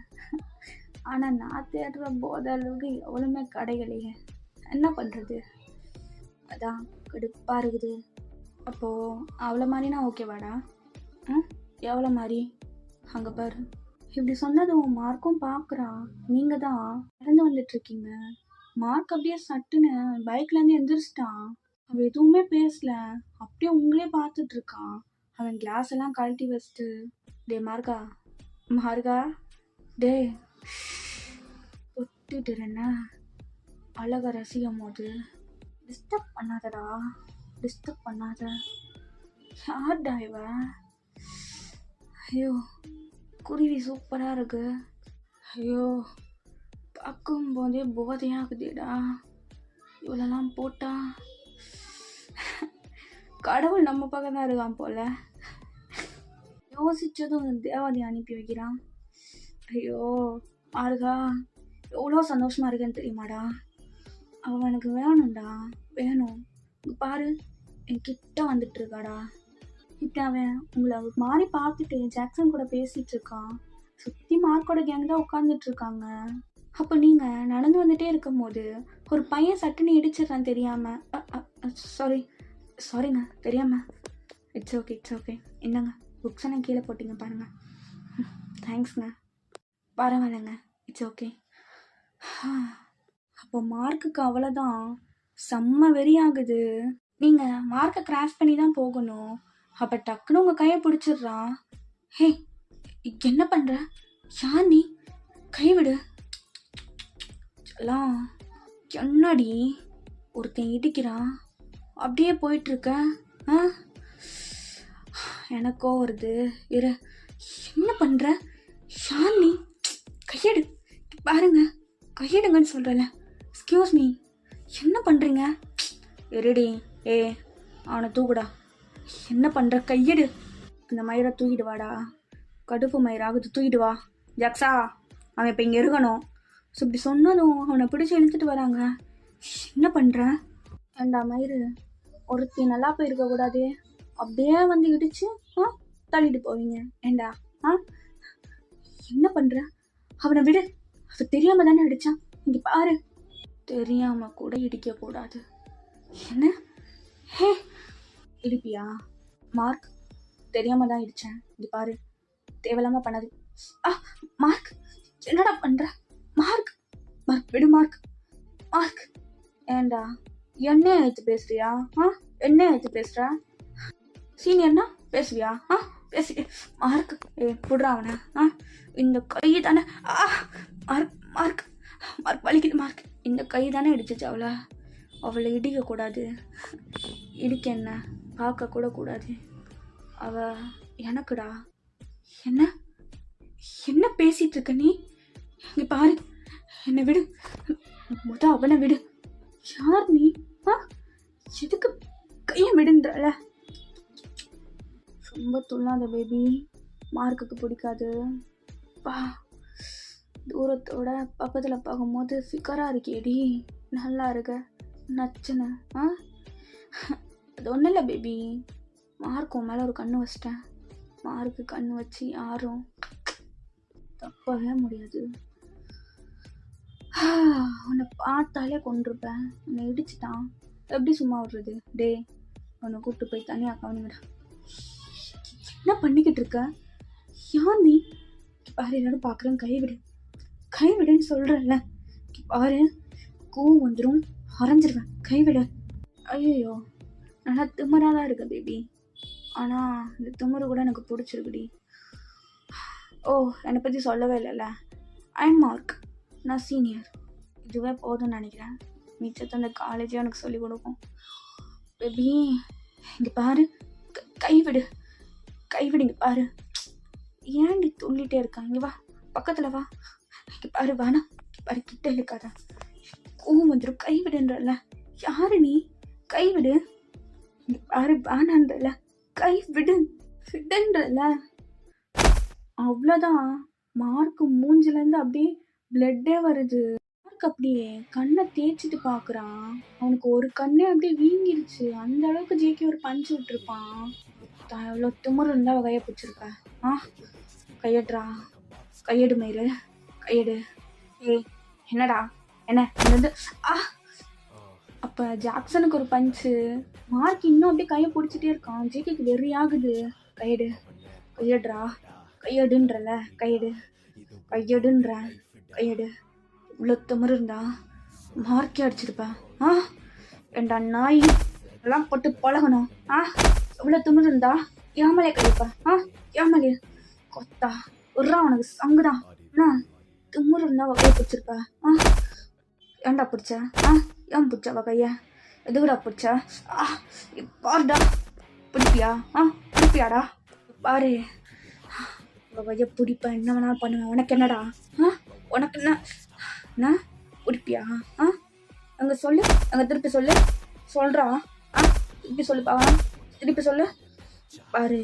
ஆனால் நான் தேடுற போதை அளவுக்கு எவ்வளவுமே கிடைக்கலையே, என்ன பண்ணுறது? அதான் கடுப்பாக இருக்குது. அப்போது அவ்வளோ மாதிரினா ஓகேவாடா? எவ்வளோ மாதிரி? அங்கே பாரு. இப்படி சொன்னதும் மார்க்கும் பார்க்குறான். நீங்கள் தான் நடந்து வந்துட்டுருக்கீங்க. மார்க் அப்படியே சட்டுன்னு பைக்லேருந்து எந்திரிச்சிட்டான். அவன் எதுவுமே பேசல, அப்படியே உங்களே பார்த்துட்டு இருக்கான். அவன் கிளாஸ் எல்லாம் கழட்டி வச்சுட்டு, டே மார்கா டே ஒட்டிட்டுறேன்ன, அழக ரசிக்கும் போது டிஸ்டர்ப் பண்ணாதடா, டிஸ்டர்ப் பண்ணாத. யார்டா இவ? ஐயோ, குருவி சூப்பராக இருக்கு. ஐயோ, பார்க்கும் போதே போதையாகுதுடா. இவ்வளோலாம் போட்டா கடவுள் நம்ம பக்கம் தான் இருக்கான் போல. யோசிச்சதும் தேவதை அனுப்பி வைக்கிறான். ஐயோ மார்கா, எவ்வளோ சந்தோஷமா இருக்குன்னு தெரியுமாடா? அவனுக்கு வேணும்டா, வேணும். பாரு, என் கிட்ட வந்துட்டு இருக்காடா. இப்படி அவன் உங்களை மாறி பார்த்துட்டு ஜாக்சன் கூட பேசிட்டு இருக்கான். சுற்றி மார்க்கோட கேங் தான் உட்காந்துட்டு இருக்காங்க. அப்போ நீங்கள் நடந்து வந்துட்டே இருக்கும் போது ஒரு பையன் சட்டுன்னு இடிச்சிடறான் தெரியாமல். சாரிங்க, தெரியாமல். இட்ஸ் ஓகே, என்னங்க புக்ஸை கீழே போட்டிங்க பாருங்கள். தேங்க்ஸ்ங்க. பரவாயில்லைங்க, இட்ஸ் ஓகே. அப்போ மார்க்குக்கு அவ்வளோதான். செம்ம வெறி ஆகுது. நீங்கள் மார்க்கை கிராஸ் பண்ணி தான் போகணும். அப்போ டக்குன்னு உங்கள் கையை பிடிச்சிடுறா. ஹே, என்ன பண்ணுற? யார் நீ? கைவிடு. எல்லாம் என்னடி ஒருத்தன் இடிக்கிறான், அப்படியே போயிட்டுருக்க. ஆ, எனக்கோ வருது. இரு, என்ன பண்ணுற? யார் நீ? கையெடு. பாருங்க, கையெடுங்கன்னு சொல்கிறல. எக்ஸ்கியூஸ் மீ, என்ன பண்ணுறீங்க? இருடி. ஏ, அவனை தூக்குடா. என்ன பண்ணுற? கையெடு. அந்த மயிரை தூக்கிட்டு வாடா. கடுப்பு மயிராகுது, தூக்கிட்டு வா. ஜக்ஸா, அவன் இப்போ இங்கே இருக்கணும். ஸோ இப்படி சொன்னதும் அவனை பிடிச்சி இழுத்துட்டு வராங்க. என்ன பண்ணுற? ஏண்டா மயிறு, ஒருத்தி நல்லா போயிருக்கக்கூடாது, அப்படியே வந்து இடிச்சு தள்ளிட்டு போவீங்க. ஏண்டா என்ன பண்ணுற? அவனை விடு. அது தெரியாம தானே அடிச்சான். இங்கே பாரு. தெரியாம கூட இடிக்கக்கூடாது. என்ன? ஹே, இடிப்பியா? மார்க், தெரியாம தான் இடிச்சேன். இங்கே பாரு, தேவையில்லாம பண்ணது. மார்க், என்னடா பண்ற? மார்க், மார்க் விடு. Mark, mark. ஏண்டா என்ன ஏத்து பேசுறியா? என்ன ஏத்து பேசுற? சீனியர்னா பேசுவியா? பேசி. மார்க், புடுறா அவனை. இந்த கை தானே. மார்க், மார்க், மார்க் வலிக்குது. மார்க், இந்த கை தானே இடிச்சிச்சு அவளை இடிக்கக்கூடாது. இடிக்க என்ன பார்க்க கூட கூடாது. அவ எனக்குடா. என்ன என்ன பேசிட்டு இருக்க நீ? இங்க பாரு, என்னை விடு. அவனை விடு. யார் நீ? எதுக்கு கையை விடுன்றல? ரொம்ப துள்ளாத பேபி, மார்க்குக்கு பிடிக்காது. தூரத்தோட பக்கத்தில் பார்க்கும்போது ஃபிகராக இருக்கேடி. நல்லா இருக்க, நச்சுன்னு. அது ஒன்றும் இல்லை பேபி, மார்க் உன் மேலே ஒரு கண்ணு வச்சிட்டேன். மார்க்கு கண்ணு வச்சு யாரும் தப்பவே முடியாது. உன்னை பார்த்தாலே கொண்டிருப்பேன். உன்னை இடிச்சுட்டான், எப்படி சும்மா விடுறது? டே, உன்னை கூப்பிட்டு போய் தனியாக கவனிங்கடா. என்ன பண்ணிக்கிட்டு இருக்க? யார் நீ? பாரு, எல்லாரும் பார்க்குறேன். கைவிடு, கைவிடுன்னு சொல்கிறல்ல. பாரு, கோவம் வந்துடும், அரைஞ்சிருவேன். கைவிடு. ஐயோ, நல்லா திமிராக தான் இருக்க பேபி. ஆனால் இந்த திமிரு கூட எனக்கு பிடிச்சிருக்குடி. ஓ, என்னை பற்றி சொல்லவே இல்லைல்ல. ஐம் மார்க், நான் சீனியர். இதுவே போதும்னு நினைக்கிறேன். மிச்சத்தை அந்த காலேஜே எனக்கு சொல்லிக் கொடுக்கும். பேபி, இங்கே பாரு, கைவிடு, கைவிடு. இங்கே பாரு, ஏன்டி துள்ளிட்டே இருக்கான்? இங்கே வா, பக்கத்தில் வா. இங்கே பாரு, வேணா. பாரு, கிட்ட இருக்காத, கோவம் வந்துடும். கைவிடுன்றல. யாரு நீ? கைவிடு. இங்கே பாரு, வேணான்றல. கைவிடு, விடுன்றல. அவ்வளோதான். மார்க்கு மூஞ்சிலேருந்து அப்படியே பிளட்டே வருது. மார்க் அப்படியே கண்ணை தேய்ச்சிட்டு பார்க்குறான். அவனுக்கு ஒரு கண்ணே அப்படியே வீங்கிருச்சு. அந்த அளவுக்கு ஜேகே ஒரு பஞ்சு விட்டுருப்பான். எவ்வளோ திமிரு இருந்தால் கையை பிடிச்சிருக்க. கையெடுறா. கையெடு மயிறு, கையெடு. ஏய், என்னடா? என்ன வந்து? அப்போ ஜாக்சனுக்கு ஒரு பஞ்சு. மார்க் இன்னும் அப்படியே கையை பிடிச்சிட்டே இருக்கான். ஜேகேக்கு வெறி ஆகுது. கையெடு, கையெடுறா. கையெடுன்றல. கையெடு, கையெடுன்ற. கையெடு. இவ்வளோ திமிரு இருந்தா மார்க்கே அடிச்சிருப்பேன். ஏண்டா நாய், எல்லாம் போட்டு பழகணும். இவ்வளோ திமிரு இருந்தா ஏமலே கழிப்பேன். ஏமலே கொத்தா விட்றா. உனக்கு சங்குதான். திமிரு இருந்தா வகையை பிடிச்சிருப்ப. ஏன்டா பிடிச்ச? ஏன் பிடிச்ச வகைய? எதுக்குடா பிடிச்ச? பாருடா, பிடிப்பியா? பிடிப்பியாடா? பாரு, வகைய பிடிப்பேன், என்ன வேணாலும் பண்ணுவேன். உனக்கு என்னடா? உனக்கு என்ன பிடிப்பியா? அங்கே சொல்லு, அங்கே திருப்பி சொல்லு. சொல்கிறா. திருப்பி சொல்லுப்பா, திருப்பி சொல்லு. பாரு,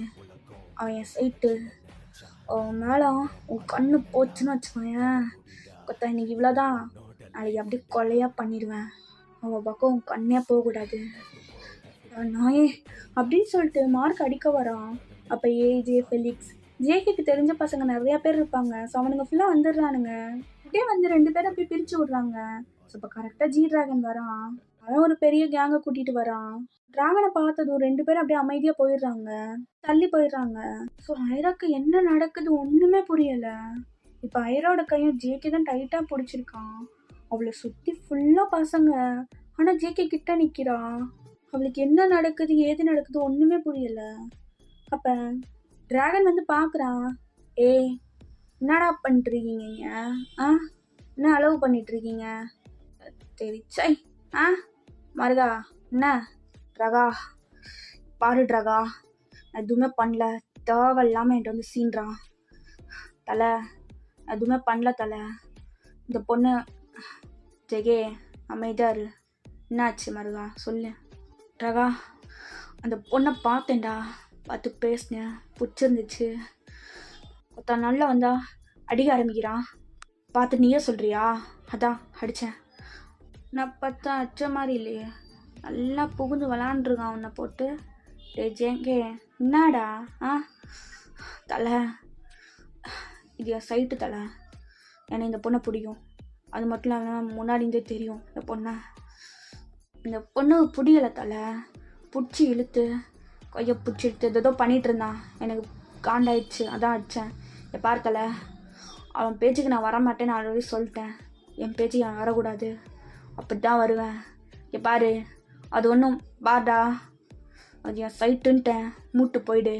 அவன் என் சைட்டு. அவன் மேலே உன் கண்ணு போச்சுன்னு வச்சுக்கோயேன். கொத்தா, இன்னைக்கு இவ்வளோதான், நாளைக்கு அப்படியே கொலையாக பண்ணிடுவேன். அவன் பக்கம் உன் கண்ணே போகக்கூடாது. நாயே அப்படின்னு சொல்லிட்டு மார்க் அடிக்க வரான். அப்போ ஏஜே, ஃபெலிக்ஸ், ஜேகேக்கு தெரிஞ்ச பசங்க நிறையா பேர் இருப்பாங்க. ஸோ அவனுங்க ஃபுல்லாக வந்துடுறானுங்க. அப்படியே வந்து 2 பேரை அப்படியே பிரித்து விட்றாங்க. ஸோ இப்போ கரெக்டாக ஜி டிராகன் வரான். அவன் ஒரு பெரிய கேங்கை கூட்டிட்டு வரான். டிராகனை பார்த்ததும் 2 பேரும் அப்படியே அமைதியா போயிடுறாங்க, தள்ளி போயிடுறாங்க. ஸோ ஐராக்கு என்ன நடக்குது ஒண்ணுமே புரியல. இப்ப ஐராவோட கையும் ஜேகே தான் டைட்டா பிடிச்சிருக்கான். அவளை சுத்தி ஃபுல்லா பசங்க. ஆனா ஜேகே கிட்ட நிக்கிறா. அவளுக்கு என்ன நடக்குது ஏது நடக்குது ஒண்ணுமே புரியல. அப்ப டிராகன் வந்து பாக்குறான். ஏய், என்னடா பண்ணிட்டு இருக்கீங்க? என்ன அளவு பண்ணிட்டு இருக்கீங்க? தெரிச்சை. மருகா, என்ன ட்ரகா? பாரு ட்ரகா, எதுவுமே பண்ணல. தேவையில்லாம என்கிட்ட வந்து சீன்றான். தலை, எதுவுமே பண்ணல தலை. இந்த பொண்ணு ஜெகே, அமைதியாரு. என்னாச்சு மருகா, சொல்லு. ட்ரகா, அந்த பொண்ணை பார்த்தேன்டா, பார்த்து பேசினேன், பிடிச்சிருந்துச்சு. ஒருத்த நல்லா வந்தா அடிக்க ஆரம்பிக்கிறான். பார்த்து நீயே சொல்றியா? அதான் அடித்தேன். நான் பார்த்தா அடிச்ச மாதிரி இல்லையே, நல்லா புகுந்து விளாண்டுருக்கான் உன்னை போட்டு. டே ஜேங்கே, என்னடா? தலை, இது என் சைட்டு தலை. எனக்கு இந்த பொண்ணை பிடிக்கும். அது மட்டும் இல்லாமல் முன்னாடி இருந்தே தெரியும் இந்த பொண்ணு பிடிக்கலை தலை. பிடிச்சி இழுத்து கையை பிடிச்சி இழுத்து ஏதோ பண்ணிகிட்டு இருந்தான். எனக்கு காண்டாயிடுச்சு, அதான் அடித்தேன். பாரு தலை, அவன் பேச்சுக்கு நான் வரமாட்டேன்னு நான் ஆல்ரெடி சொல்லிட்டேன். என் பேச்சுக்கு நான் வரக்கூடாது, அப்படி தான் வருவேன். பாரு, அது ஒன்றும் பாடா, அது என் சைட்டுன்ட்டேன், மூட்டு போயிடு.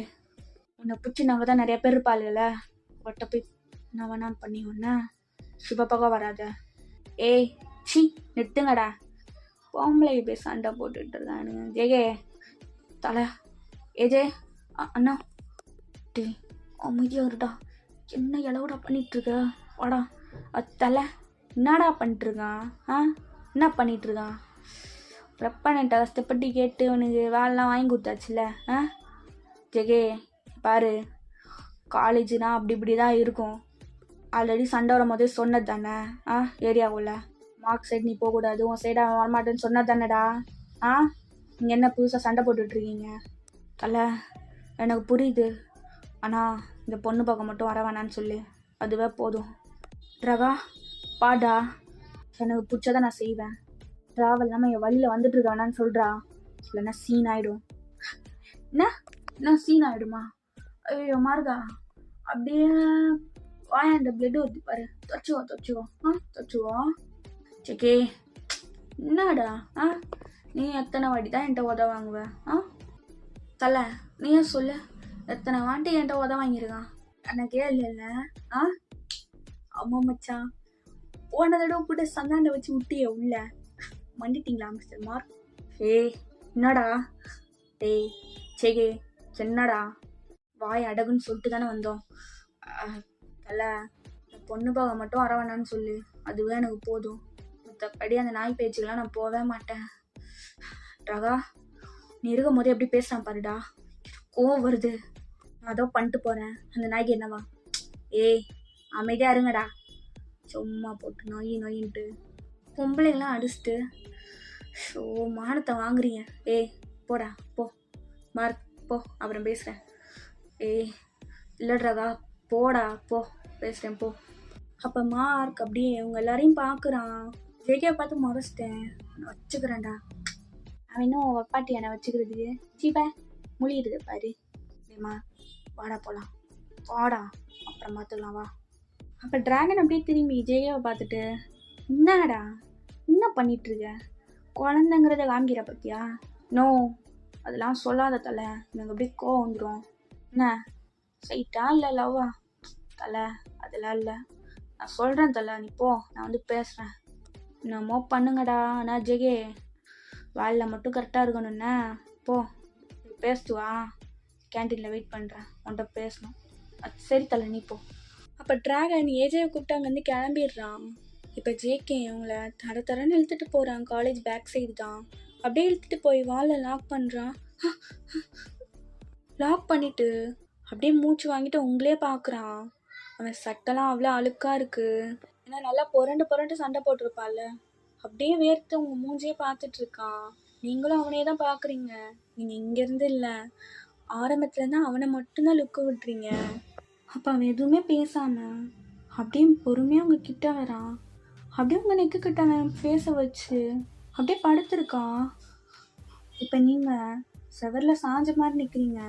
உன்னை பிடிச்சி நாங்கள் தான் நிறைய பேர் இருப்பாளுல, ஒட்ட போய் நான் வேணாம் பண்ணி ஒன்று சிவப்பாக வராத. ஏய் சி, நிறுத்துங்கடா. பொம்பளை போய் சண்டை போட்டுட்டு இருக்கானுங்க. ஜெகே தலை, ஏஜே அண்ணா, டே அமைதியாக வருடா. என்ன இளவுடா பண்ணிகிட்ருக்க? வாடா. தலை, என்னடா பண்ணிட்டுருக்கான்? என்ன பண்ணிகிட்ருக்கான்? பிரப்பன்ட்ட கஷ்டப்பட்டு கேட்டு உனக்கு வேலைலாம் வாங்கி கொடுத்தாச்சுல. ஜெகே பாரு, காலேஜுனா அப்படி இப்படி தான் இருக்கும். ஆல்ரெடி சண்டை வரும் போதே சொன்னது தானே. ஏரியாவுல மார்க் சைடு நீ போகக்கூடாது, உன் சைடாக வரமாட்டேன்னு சொன்னது தானேடா. நீங்கள் என்ன புதுசாக சண்டை போட்டுட்ருக்கீங்க? தலை, எனக்கு புரியுது. ஆனால் இந்த பொண்ணு பக்கம் மட்டும் வர வேணான்னு சொல்லு, அதுவே போதும். ட்ரகா பாடா, எனக்கு பிடிச்சதை நான் செய்வேன். ட்ராவல் இல்லாமல் என் வழியில் வந்துட்டு இருக்க வேணான்னு சொல்கிறா, இல்லைன்னா சீன் ஆகிடும். என்ன சீன் ஆகிடுமா? ஐயோ மார்கா, அப்படியே வாயா, இந்த பிளட் ஊற்றி பாரு. தொச்சுவோம். செக்கே, என்னடா? நீ எத்தனை வாட்டி தான் என்கிட்ட உத வாங்குவேன்? தலை, நீயே சொல்லு, எத்தனை வாட்டி என்கிட்ட உத வாங்கியிருக்கான்? எனக்கே இல்லை. அம்மா மச்சான், போன தடவை கூட சந்தாண்டை வச்சு விட்டியே உள்ள, மண்டிட்டீங்களா மிஸ்டர் மார்க்? என்னடா? டேய் செகே, என்னடா? வாய் அடகுன்னு சொல்லிட்டு தானே வந்தோம். தலை, பொண்ணு பாக மட்டும் வர வேணான்னு சொல்லு, அதுவே எனக்கு போதும். மற்றபடி அந்த நாய் பேச்சுக்கெல்லாம் நான் போகவே மாட்டேன். ட்ரகா, நீ இருக்கும் போதே எப்படி பேசுகிறான் பாருடா, கோவம் வருது. நான் அதோ பண்ணிட்டு போகிறேன், அந்த நாய்க்கு என்னவா? அமைதியாக இருங்கடா. சும்மா போட்டு நொயின்ட்டு பொம்பளைங்களாம் அடிச்சுட்டு மானத்தை வாங்குறீங்க. போடா போ மார்க், போ, அப்புறம் பேசுகிறேன். இல்லை ட்ரகா, போடா போ, பேசுகிறேன் போ. அப்போ மார்க் அப்படியே அவங்க எல்லாரையும் பார்க்குறான். ஜெகே பார்த்து முறைச்சிட்டேன், நான் வச்சுக்கிறேன்டா. அவன் இன்னும் வப்பாட்டி என்னை வச்சுக்கிறதுக்கு சீப்பா மொழியிடுது பாரு. ஏமா வாடா போகலாம், வாடா, அப்புறம் பார்த்துக்கலாம் வா. அப்போ டிராகன் அப்படியே திரும்பி ஜெயாவை பார்த்துட்டு, என்னடா என்ன பண்ணிகிட்ருக்க? குழந்தைங்கிறத காமிக்கிற பற்றியா? நோ, அதெல்லாம் சொல்லாத தலை, எனக்கு அப்படியே கோவம் வந்துடும். என்ன சைட்டா இல்லை லவ்வா? தலை, அதெல்லாம் இல்லை, நான் சொல்கிறேன் தலை, நீ போ, நான் வந்து பேசுகிறேன். என்னமோ பண்ணுங்கடா. ஆனால் ஜெகே, வேலையில் மட்டும் கரெக்டாக இருக்கணும்ண்ணே. போ, பேசிட்டு வா, கேன்டீனில் வெயிட் பண்ணுறேன், உன்கிட்ட பேசணும். சரி தலை, நீ போ. அப்போ டிராகன் ஏஜேவை கூப்பிட்டு அங்கேருந்து கிளம்பிடுறான். இப்போ ஜேகே அவங்கள தரன்னு இழுத்துட்டு போகிறான். காலேஜ் பேக் சைடு தான். அப்படியே இழுத்துட்டு போய் வாலை லாக் பண்ணுறான். லாக் பண்ணிவிட்டு அப்படியே மூச்சு வாங்கிட்டு உங்களே பார்க்குறான். அவன் சட்டெல்லாம் அவ்வளோ அழுக்காக இருக்குது. ஏன்னா நல்லா புரண்டு சண்டை போட்டிருப்பாள். அப்படியே வேர்த்து உங்கள் மூஞ்சியே பார்த்துட்ருக்கான். நீங்களும் அவனே தான் பார்க்குறீங்க. நீங்கள் இங்கேருந்து இல்லை, ஆரம்பத்துலேருந்து அவனை மட்டும்தான் லுக்கு விட்றீங்க. அப்போ அவன் எதுவுமே பேசாமல் அப்படியே பொறுமையாக அவங்க கிட்ட வரான். அப்படியே அவங்க நெக்கு கிட்ட அவன் ஃபேஸை வச்சு அப்படியே படுத்திருக்கான். இப்போ நீங்கள் செவரில் சாஞ்ச மாதிரி நிற்கிறீங்க.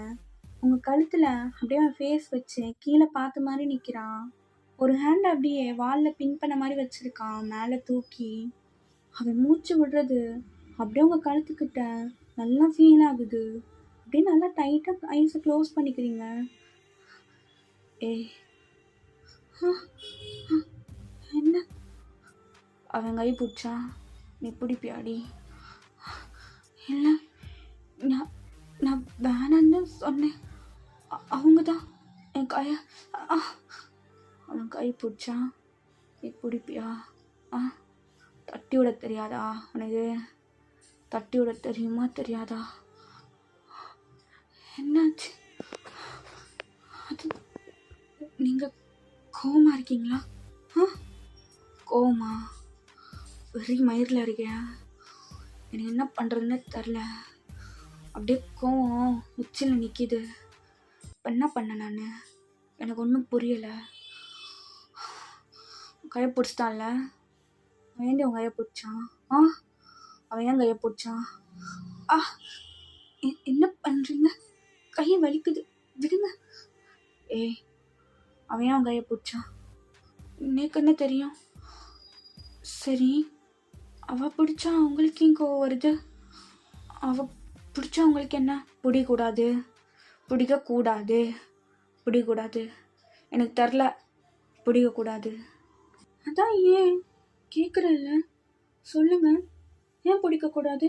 உங்கள் கழுத்தில் அப்படியே அவன் ஃபேஸ் வச்சு கீழே பார்த்த மாதிரி நிற்கிறான். ஒரு ஹேண்ட் அப்படியே வாலில் பின் பண்ண மாதிரி வச்சுருக்கான் மேலே தூக்கி. அவன் மூச்சு விடுறது அப்படியே உங்கள் கழுத்துக்கிட்ட நல்லா ஃபீல் ஆகுது. அப்படியே நல்லா டைட்டாக ஐஸை க்ளோஸ் பண்ணிக்கிறீங்க. ஏய் என்ன? அவன் கை பிடிச்சா நீ பிடிப்பியாடி? இல்லை, நான் வேணான்னு சொன்னேன். அவங்க தான் என் அவன் கை பிடிச்சா நீ பிடிப்பியா? தட்டி விட தெரியாதா உனக்கு? தட்டி விட தெரியுமா தெரியாதா? என்னாச்சு? அது நீங்கள் கோவமா இருக்கீங்களா? கோவமா? வெறி மயிரில் இருக்கேன். எனக்கு என்ன பண்ணுறதுன்னு தெரில. அப்படியே கோவம் உச்சியில் நிற்கிது. இப்போ என்ன பண்ண நான்? எனக்கு ஒன்றும் புரியலை. கையை பிடிச்சிட்டான்ல, அவன் ஏன் அவன் கையை பிடிச்சான்? அவன் ஏன் கையை பிடிச்சான்? என்ன பண்ணுறீங்க? கை வலிக்குது, விடுங்க. ஏய், அவன் ஏன் அவன் கையை பிடிச்சான்? எனக்கு என்ன தெரியும்? சரி, அவள் பிடிச்சா அவங்களுக்கு ஏன் கோவம் வருது? அவள் பிடிச்சா அவங்களுக்கு என்ன? பிடிக்கூடாது, பிடிக்கக்கூடாது, பிடிக்கூடாது. எனக்கு தெரில, பிடிக்கக்கூடாது. அதான் ஏன் கேட்குறல்ல, சொல்லுங்க. ஏன் பிடிக்கக்கூடாது?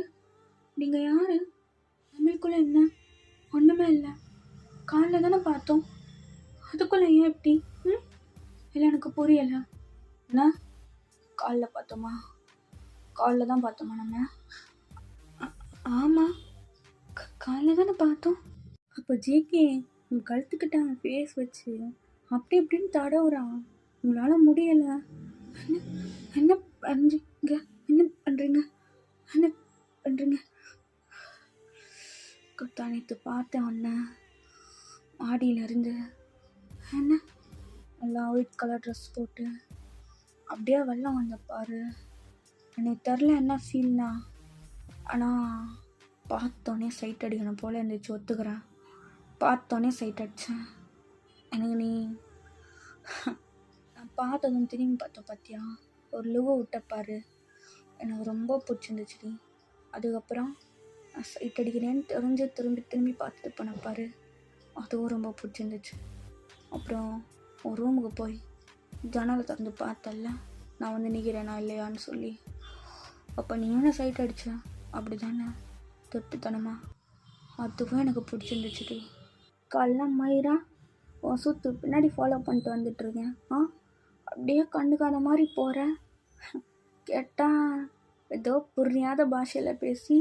நீங்கள் யார்? நம்மளுக்குள்ள என்ன? ஒன்றுமே இல்லை. காலைல தானே பார்த்தோம், அதுக்குள்ளே ஏன் எப்படி? இல்லை, எனக்கு புரியலை. என்ன காலைல பார்த்தோமா? காலைல தான் பார்த்தோமா நம்ம? ஆமாம், காலைல தானே பார்த்தோம். அப்போ ஜேகே உங்கள் கழுத்துக்கிட்ட ஃபேஸ் வச்சு அப்படி இப்படின்னு தடவுறான். உங்களால் முடியலை. என்ன பண்ணுறீங்க? என்ன பண்ணுறீங்க? என்ன பண்ணுறீங்க? நேற்று பார்த்தேன் அண்ணன் மாடியிலேருந்து. என்ன நல்லா ஒயிட் கலர் ட்ரெஸ் போட்டு அப்படியே வெள்ளம் வந்த பாரு. எனக்கு தெரில என்ன ஃபீல்னா, ஆனால் பார்த்தோன்னே சைட் அடிக்கணும் போல் இருந்துச்சு. ஒத்துக்கிறேன், பார்த்தோன்னே சைட் அடித்தேன். எனக்கு நீ நான் பார்த்ததும் திரும்பி பார்த்தோம் பார்த்தியா, ஒரு லுவை விட்டப்பாரு, எனக்கு ரொம்ப பிடிச்சிருந்துச்சுடி. அதுக்கப்புறம் நான் சைட் அடிக்கிறேன்னு தெரிஞ்சு திரும்பி பார்த்துட்டு போனப்பாரு, அதுவும் ரொம்ப பிடிச்சிருந்துச்சு. அப்புறம் ஒரு ரூமுக்கு போய் ஜன்னலை திறந்து பார்த்தல, நான் வந்து நிற்கிறேனா இல்லையான்னு சொல்லி. அப்போ நீ என்ன சைட் அடிச்ச? அப்படி தானே, தொட்டுத்தனமா. அதுவும் எனக்கு பிடிச்சிருந்துச்சுடி. கல்ல மயிரா உன் சுற்று பின்னாடி ஃபாலோ பண்ணிட்டு வந்துட்டுருக்கேன். அப்படியே கண்டுக்காத மாதிரி போகிறேன். கேட்டால் ஏதோ புரியாத பாஷையில் பேசி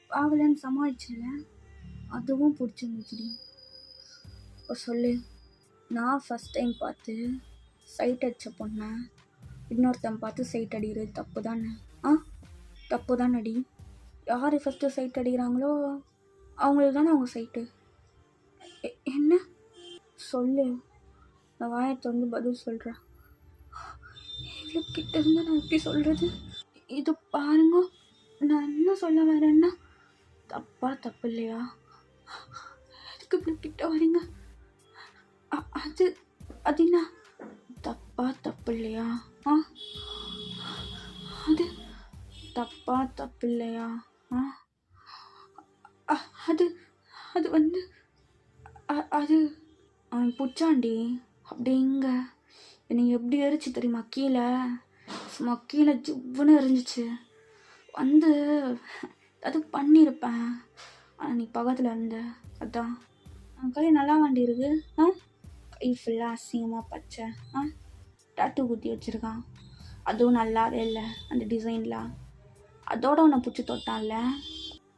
ஆகலன்னு சமாளிச்சில்ல, அதுவும் பிடிச்சிருந்துச்சுடி. இப்போ சொல்லு, நான் ஃபஸ்ட் டைம் பார்த்து சைட் அடித்த பொண்ணை இன்னொருத்தன் பார்த்து சைட் அடிக்கிறது தப்பு தானே? தப்பு தானடி. யார் ஃபஸ்ட்டு சைட் அடிக்கிறாங்களோ அவங்களுக்கு தானே அவங்க சைட்டு. என்ன சொல்லு, நான் வாயத்தை வந்து பதில் சொல்கிறேன். இவ்வளோ கிட்ட இருந்து நான் எப்படி சொல்கிறது? இது பாருங்க, நான் என்ன சொல்ல வரேன்னா, தப்பு இல்லையா? எதுக்கு இப்படி கிட்ட வரீங்க? அது என்ன தப்பு இல்லையா? அது தப்பு இல்லையா? அது வந்து அது அவன் புச்சாண்டி அப்படிங்க. எனக்கு எப்படி எரிச்சு தெரியுமா? கீழே ஜிவ்வுன்னு எரிஞ்சிச்சு. வந்து அது பண்ணியிருப்பேன், ஆனால் நீ பக்கத்தில் இருந்த. அதான் அவன் கை நல்லா வாண்டி இருக்கு. கை ஃபுல்லாக அசிங்கமாக பச்சை. டாட்டூ குத்தி வச்சுருக்கான், அதுவும் நல்லாவே இல்லை அந்த டிசைன்லாம். அதோட உன்னை பிடிச்சி தொட்டான்ல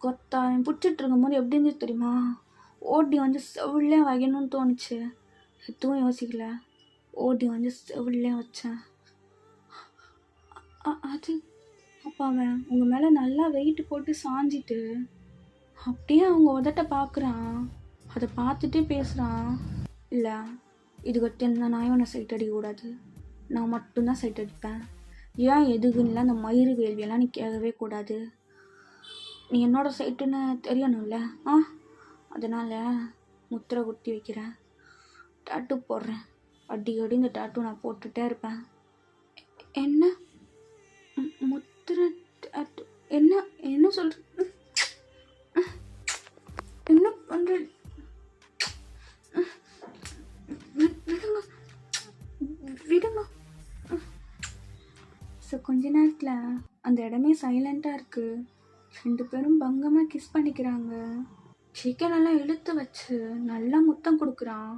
கொத்தா. அவன் பிடிச்சிட்டு இருக்கும்போது எப்படி இருந்துச்சு தெரியுமா? ஓடி வந்து செவிலே வைக்கணும்னு தோணுச்சு. எதுவும் யோசிக்கல, ஓடி வந்து செவிலே வச்சேன். அது அப்போ அவன் உங்கள் மேலே நல்லா வெயிட் போட்டு சாஞ்சிட்டு அப்படியே அவங்க உதட்ட பார்க்குறான். அதை பார்த்துட்டே பேசுகிறான். இல்லை, இதுக்கிட்ட இருந்தால் நான் இவனை சைட் அடிக்கக்கூடாது, நான் மட்டும்தான் சைட் அடிப்பேன். ஏன் எதுக்குன்னு அந்த மயிறு வேள்வியெல்லாம் நீ கேட்கவே கூடாது. நீ என்னோட சைட்டுன்னு தெரியணும்ல. அதனால் முத்திரை குத்தி வைக்கிறேன், டாட்டு போடுறேன். அடிக்கடி இந்த டாட்டு நான் போட்டுகிட்டே இருப்பேன். என்ன முத்திரை டாட்டு? என்ன என்ன சொல்ற? என்ன பண்ணுற? விடுங்க விடுங்க. ஸோ கொஞ்ச நேரத்தில் அந்த இடமே சைலண்ட்டாக இருக்குது. 2 பேரும் பங்கமாக கிஸ் பண்ணிக்கிறாங்க. சிக்கனெல்லாம் இழுத்து வச்சு நல்லா முத்தம் கொடுக்குறான்.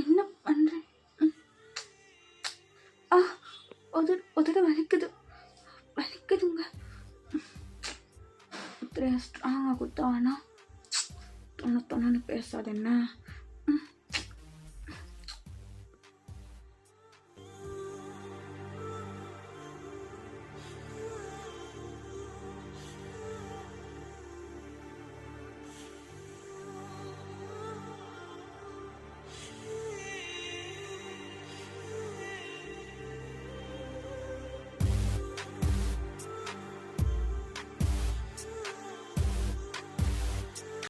என்ன பண்ணுறேன்? உதட வலிக்குதுங்க. ஸ்ட்ராங்காக குத்தவானா? தொண்ணு பேசாது என்ன?